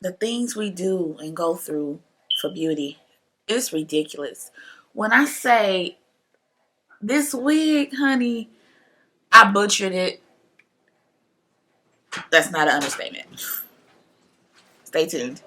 the things we do and go through for beauty, it's ridiculous. When I say this wig, honey, I butchered it, that's not an understatement. Stay tuned.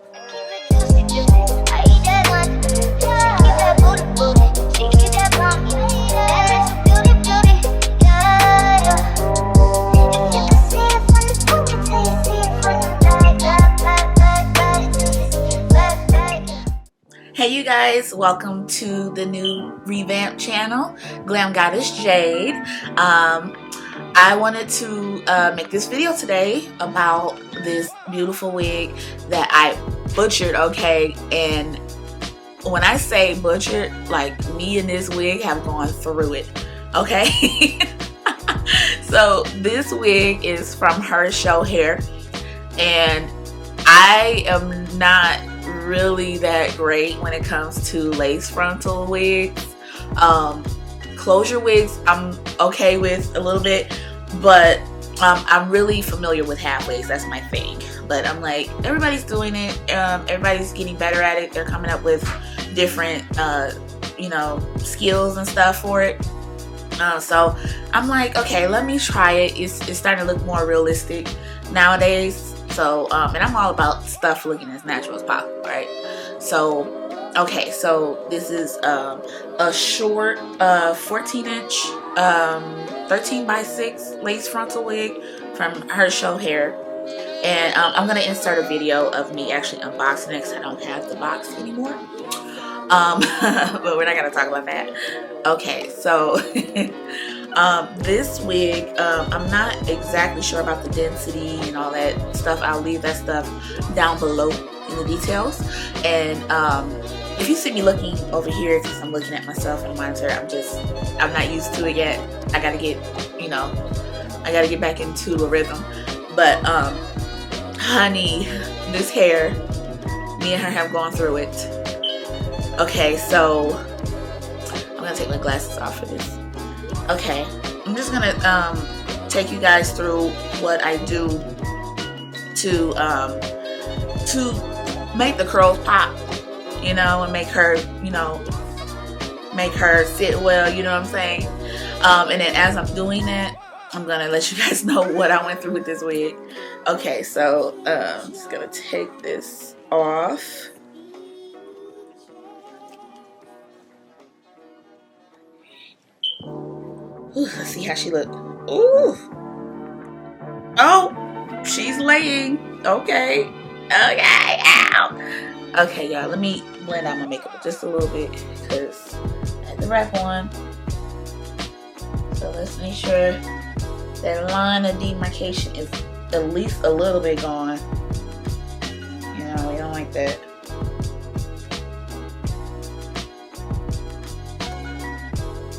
Hey you guys, welcome to the new revamped channel, GlamGoddess Jade. I wanted to make this video today about this beautiful wig that I butchered, okay? And when I say butchered, like me and this wig have gone through it, okay? So this wig is from HerShow Hair, and I am not really that great when it comes to lace frontal wigs. Closure wigs I'm okay with a little bit, but I'm really familiar with half wigs. That's my thing. But I'm like, everybody's doing it, everybody's getting better at it. They're coming up with different skills and stuff for it. So I'm like, okay, let me try it. It's starting to look more realistic nowadays. So, and I'm all about stuff looking as natural as possible, right? So, okay, so this is a short 14-inch 13x6 lace frontal wig from HerShow Hair. And I'm going to insert a video of me actually unboxing it because I don't have the box anymore. But we're not going to talk about that. Okay, so this wig, I'm not exactly sure about the density and all that stuff. I'll leave that stuff down below in the details. And if you see me looking over here, because I'm looking at myself in the monitor, I'm not used to it yet. I gotta get, I gotta get back into a rhythm. But honey, this hair, me and her have gone through it. Okay, so I'm gonna take my glasses off for this. Okay, I'm just gonna take you guys through what I do to make the curls pop, and make her, make her sit well, you know what I'm saying? And then as I'm doing that, I'm gonna let you guys know what I went through with this wig. Okay, so I'm just gonna take this off. Ooh, let's see how she look. Ooh. Oh, she's laying. Okay. Okay. Ow. Okay, y'all. Let me blend out my makeup just a little bit because I had the wrap on. So let's make sure that line of demarcation is at least a little bit gone. We don't like that.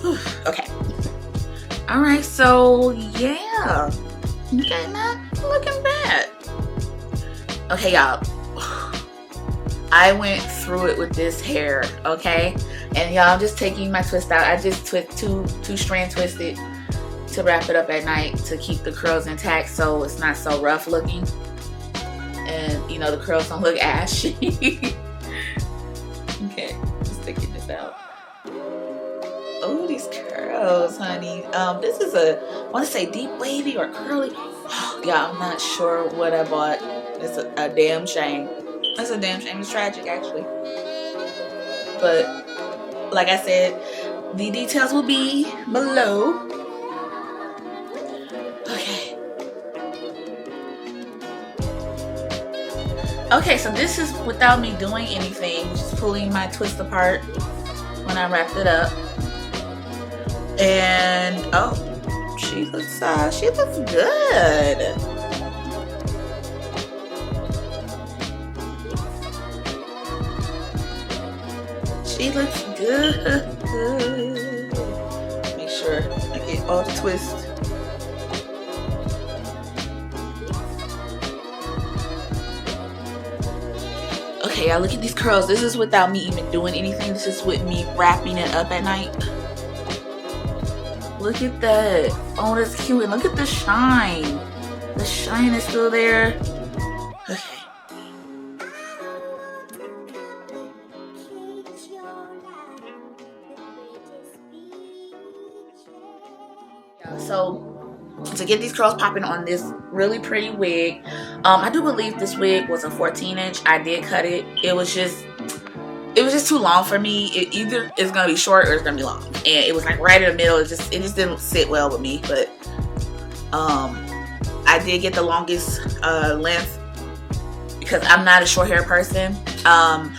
Whew. Okay. Alright, so yeah. Okay, not looking bad. Okay, y'all. I went through it with this hair, okay? And y'all, I'm just taking my twist out. I just two strand twisted to wrap it up at night to keep the curls intact so it's not so rough looking. And the curls don't look ashy. Okay, just taking this out. Oh, these curls, honey. This is I want to say deep wavy or curly. Oh, yeah, I'm not sure what I bought. It's a damn shame. It's a damn shame. It's tragic, actually. But, like I said, the details will be below. Okay. Okay, so this is without me doing anything. Just pulling my twist apart when I wrapped it up. And oh, she looks good. She looks good. Make sure I get all the twists. Okay, y'all, look at these curls. This is without me even doing anything. This is with me wrapping it up at night. Look at that. Oh, that's cute. And look at the shine. The shine is still there. Okay. so to get these curls popping on this really pretty wig, I do believe this wig was a 14-inch. I did cut it. It was just too long for me. It either is gonna be short or it's gonna be long, and it was like right in the middle. It just didn't sit well with me. But I did get the longest length because I'm not a short hair person. I'm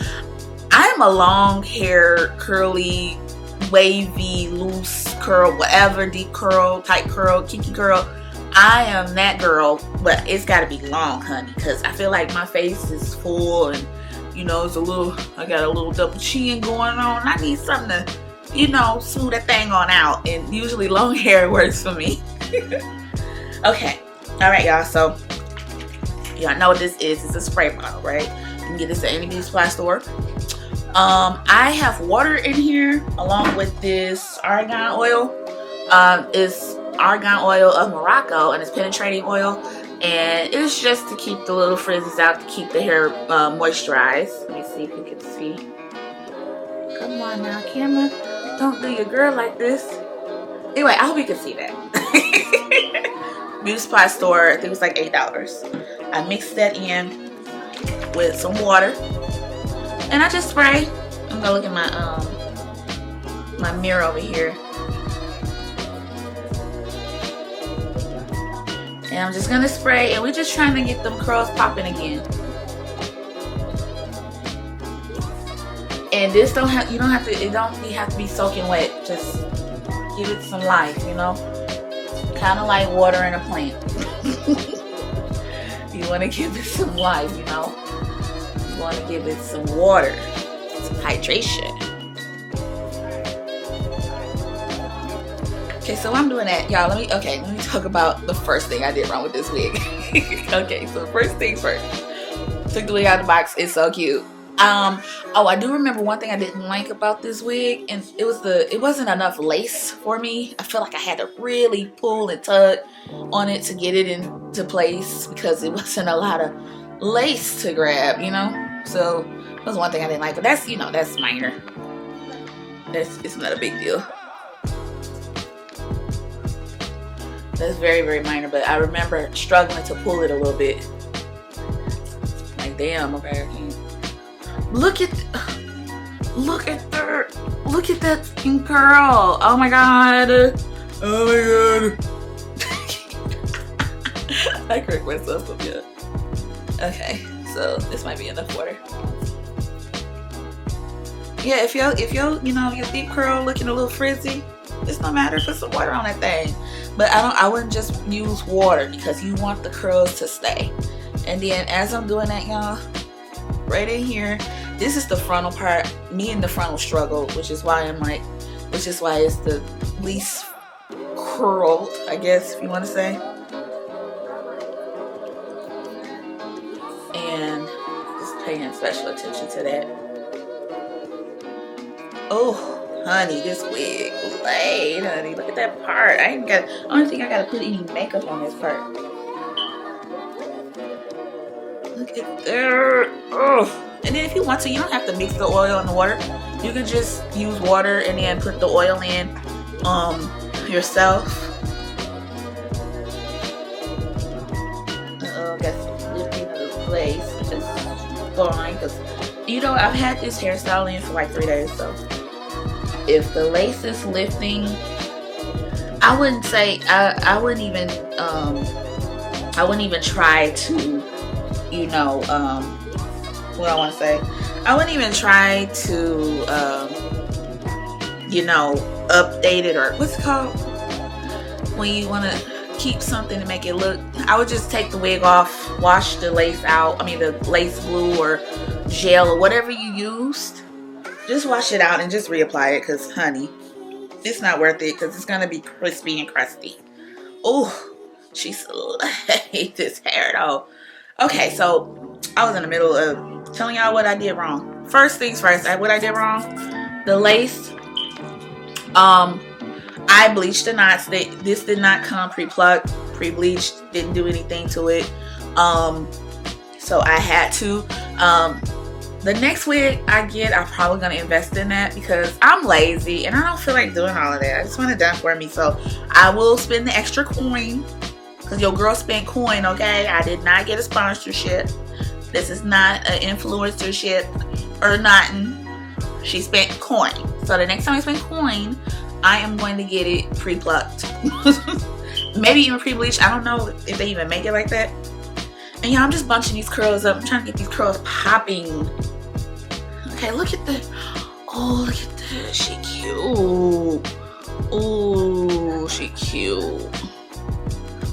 a long hair, curly, wavy, loose curl, whatever, deep curl, tight curl, kinky curl. I am that girl, but it's got to be long, honey, because I feel like my face is full and, you know, it's I got a little double chin going on. I need something to, you know, smooth that thing on out, and usually long hair works for me. Okay, all right, y'all, so y'all know what this is. It's a spray bottle, right? You can get this at any beauty supply store. I have water in here along with this Argan oil. It's Argan oil of Morocco, and it's penetrating oil, and it's just to keep the little frizzes out, to keep the hair moisturized. Let me see if you can see. Come on now, camera, don't do your girl like this. Anyway, I hope you can see that. Beauty supply store, I think it was like $8. I mixed that in with some water, and I just spray. I'm gonna look at my mirror over here, and I'm just gonna spray, and we're just trying to get them curls popping again. And this it don't have to be soaking wet. Just give it some life, you know, kind of like watering a plant. You want to give it some life, you know. You want to give it some water, some hydration. Okay, so I'm doing that, y'all. Let me talk about the first thing I did wrong with this wig. Okay, so first things first. Took the wig out of the box. It's so cute. Oh, I do remember one thing I didn't like about this wig, and it wasn't enough lace for me. I feel like I had to really pull and tug on it to get it into place because it wasn't a lot of lace to grab, you know. So that was one thing I didn't like, but that's minor. It's not a big deal. That's very, very minor, but I remember struggling to pull it a little bit. Like, damn, okay, I can't. Look at that fucking curl. Oh my god. Oh my god. I correct myself up yet. Okay, so this might be enough water. Yeah, if your deep curl looking a little frizzy, it's no matter, put some water on that thing. But I wouldn't just use water because you want the curls to stay. And then as I'm doing that, y'all, right in here, this is the frontal part. Me and the frontal struggle, which is why it's the least curled, I guess, if you want to say. And just paying special attention to that. Oh, honey, this wig laid, honey. Look at that part. I don't think I gotta put any makeup on this part. Look at there. Oh. And then if you want to, you don't have to mix the oil and the water. You can just use water and then put the oil in yourself. That's lifting the place, which is fine because, you know, I've had this hairstyle in for like 3 days. So if the lace is lifting, I wouldn't even try to, you know, what I want to say. I wouldn't even try to, you know, update it, or what's it called? When you want to keep something to make it look. I would just take the wig off, wash the lace out. I mean, the lace glue or gel or whatever you used. Just wash it out and just reapply it, because, honey, it's not worth it because it's going to be crispy and crusty. Oh, she slayed this hair, though. Okay, so I was in the middle of telling y'all what I did wrong. First things first, what I did wrong, the lace, I bleached the knots. This did not come pre-plucked, pre-bleached, didn't do anything to it. So I had to The next wig I get, I'm probably gonna invest in that because I'm lazy and I don't feel like doing all of that. I just want it done for me. So I will spend the extra coin because your girl spent coin, okay? I did not get a sponsorship. This is not an influencership or nothing. She spent coin. So the next time I spend coin, I am going to get it pre-plucked. Maybe even pre-bleached. I don't know if they even make it like that. And yeah, I'm just bunching these curls up. I'm trying to get these curls popping. Okay, look at the, oh, look at that. She cute. Oh, she cute.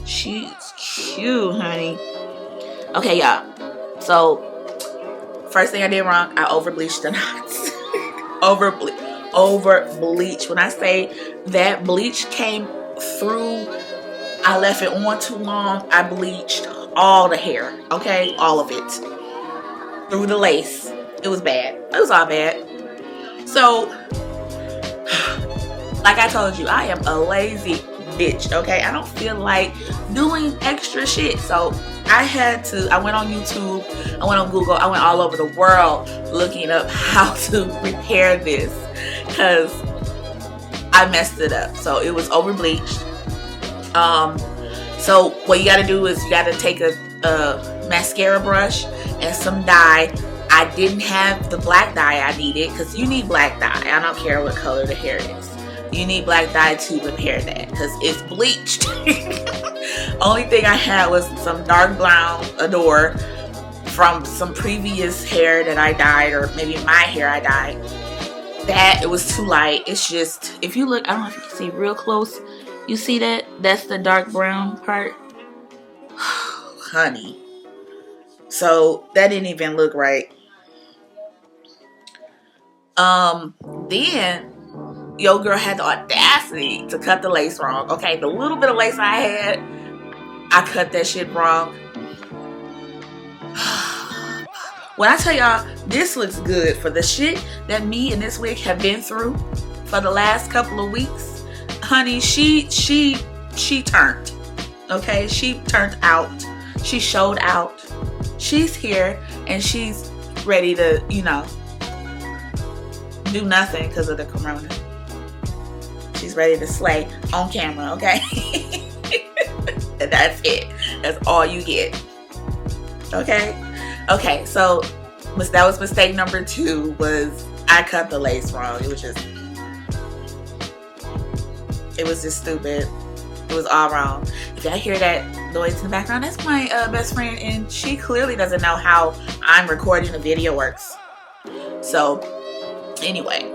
She's cute, honey. Okay, y'all. So, first thing I did wrong, I over bleached the knots. over bleach. When I say that bleach came through, I left it on too long. I bleached all the hair, okay? All of it. Through the lace. It was bad. It was all bad. So, like I told you, I am a lazy bitch, okay? I don't feel like doing extra shit. So, I went on YouTube, I went on Google, I went all over the world looking up how to repair this because I messed it up. So, it was over bleached. So what you got to do is you got to take a mascara brush and some dye. I didn't have the black dye I needed because you need black dye. I don't care what color the hair is. You need black dye to repair that because it's bleached. Only thing I had was some dark brown Adore from some previous hair that I dyed, or maybe my hair I dyed. That, it was too light. It's just, if you look, I don't know if you can see real close. You see that? That's the dark brown part. Honey. So that didn't even look right. Then your girl had the audacity to cut the lace wrong. Okay, the little bit of lace I had, I cut that shit wrong. When I tell y'all, this looks good for the shit that me and this wig have been through for the last couple of weeks. Honey, she turned. Okay, she turned out. She showed out. She's here and she's ready to, you know, do nothing because of the corona. She's ready to slay on camera, okay? And that's it. That's all you get. Okay? Okay, so that was mistake number 2, was I cut the lace wrong. It was just stupid. It was all wrong. If y'all hear that noise in the background, that's my best friend, and she clearly doesn't know how I'm recording a video works. So, anyway.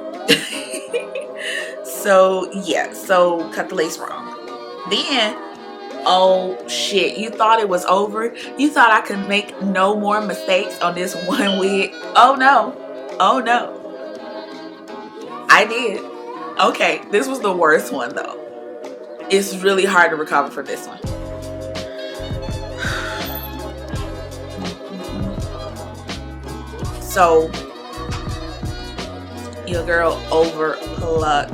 So, yeah. So, cut the lace wrong. Then, oh shit, you thought it was over? You thought I could make no more mistakes on this one wig? Oh no. Oh no. I did. Okay, this was the worst one though. It's really hard to recover from this one. So, your girl over plucked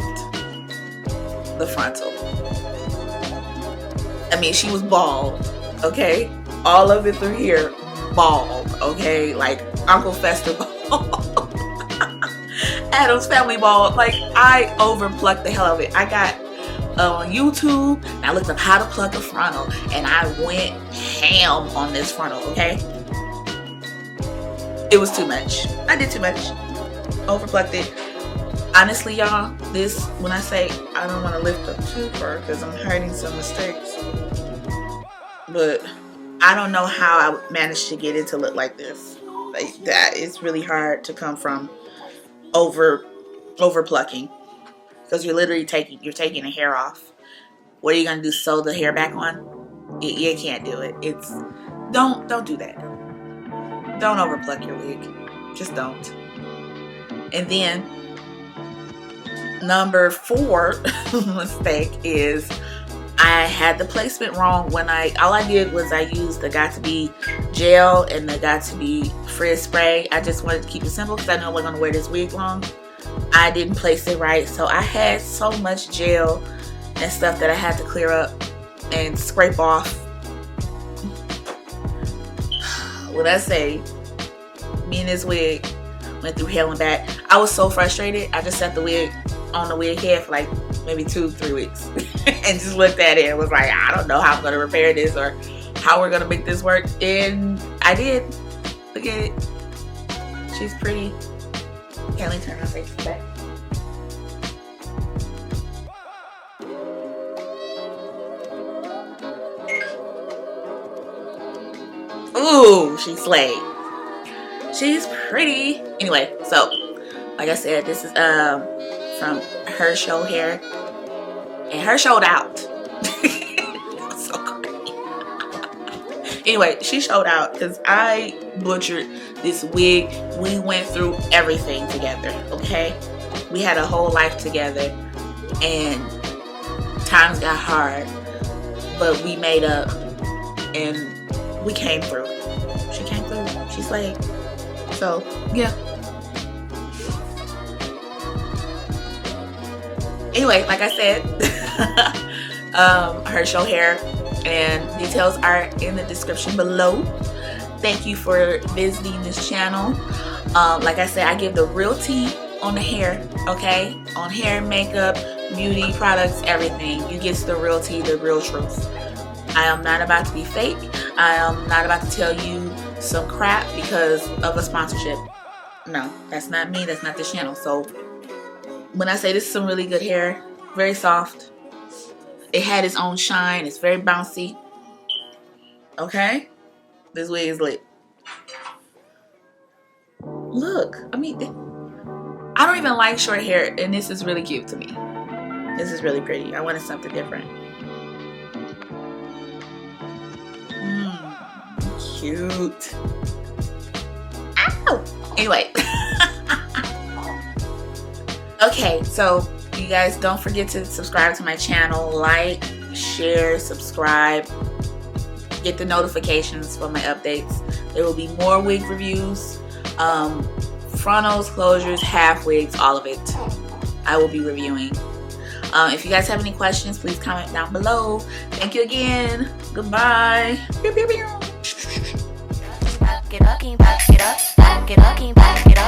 the frontal. I mean, she was bald, okay? All of it through here, bald, okay? Like Uncle Fester bald. Adam's Family bald. Like, I over plucked the hell out of it. I got on YouTube, and I looked up how to pluck a frontal, and I went ham on this frontal, okay? It was too much. I did too much. Over plucked it. Honestly, y'all, this, when I say I don't want to lift up too far because I'm hiding some mistakes, but I don't know how I managed to get it to look like this. Like that, it's really hard to come from over plucking because you're literally taking the hair off. What are you gonna do? Sew the hair back on? You can't do it. It's don't do that. Don't over pluck your wig. Just don't. And then number 4 mistake is I had the placement wrong when all I did was I used the Got To Be gel and the Got To Be frizz spray. I just wanted to keep it simple because I know I wasn't gonna wear this wig long. I didn't place it right, so I had so much gel and stuff that I had to clear up and scrape off. When I say me and this wig went through hell and back. I was so frustrated. I just set the wig on the wig head for like maybe 2-3 weeks and just looked at it and was like, I don't know how I'm gonna repair this or how we're gonna make this work. And I did. Look at it. She's pretty. Okay, let me turn my face back. Ooh, she slayed. She's pretty. Anyway, so like I said, this is from HerShow Hair, and her showed out. So crazy. Anyway, she showed out because I butchered this wig. We went through everything together. Okay, we had a whole life together, and times got hard, but we made up and we came through. She came through. She slayed. So yeah. Anyway, like I said, HerShow Hair, and details are in the description below. Thank you for visiting this channel. Like I said, I give the real tea on the hair, okay? On hair, makeup, beauty products, everything. You get the real tea, the real truth. I am not about to be fake. I am not about to tell you some crap because of a sponsorship. No, that's not me. That's not this channel. So when I say this is some really good hair, very soft. It had its own shine. It's very bouncy. Okay? This wig is lit. Look, I mean, I don't even like short hair, and this is really cute to me. This is really pretty. I wanted something different. Cute. Ow! Anyway. Okay, so you guys don't forget to subscribe to my channel. Like, share, subscribe. Get the notifications for my updates. There will be more wig reviews. Frontals, closures, half wigs, all of it. I will be reviewing. If you guys have any questions, please comment down below. Thank you again. Goodbye. Pew, pew, pew. Back it up, back it up, back it up.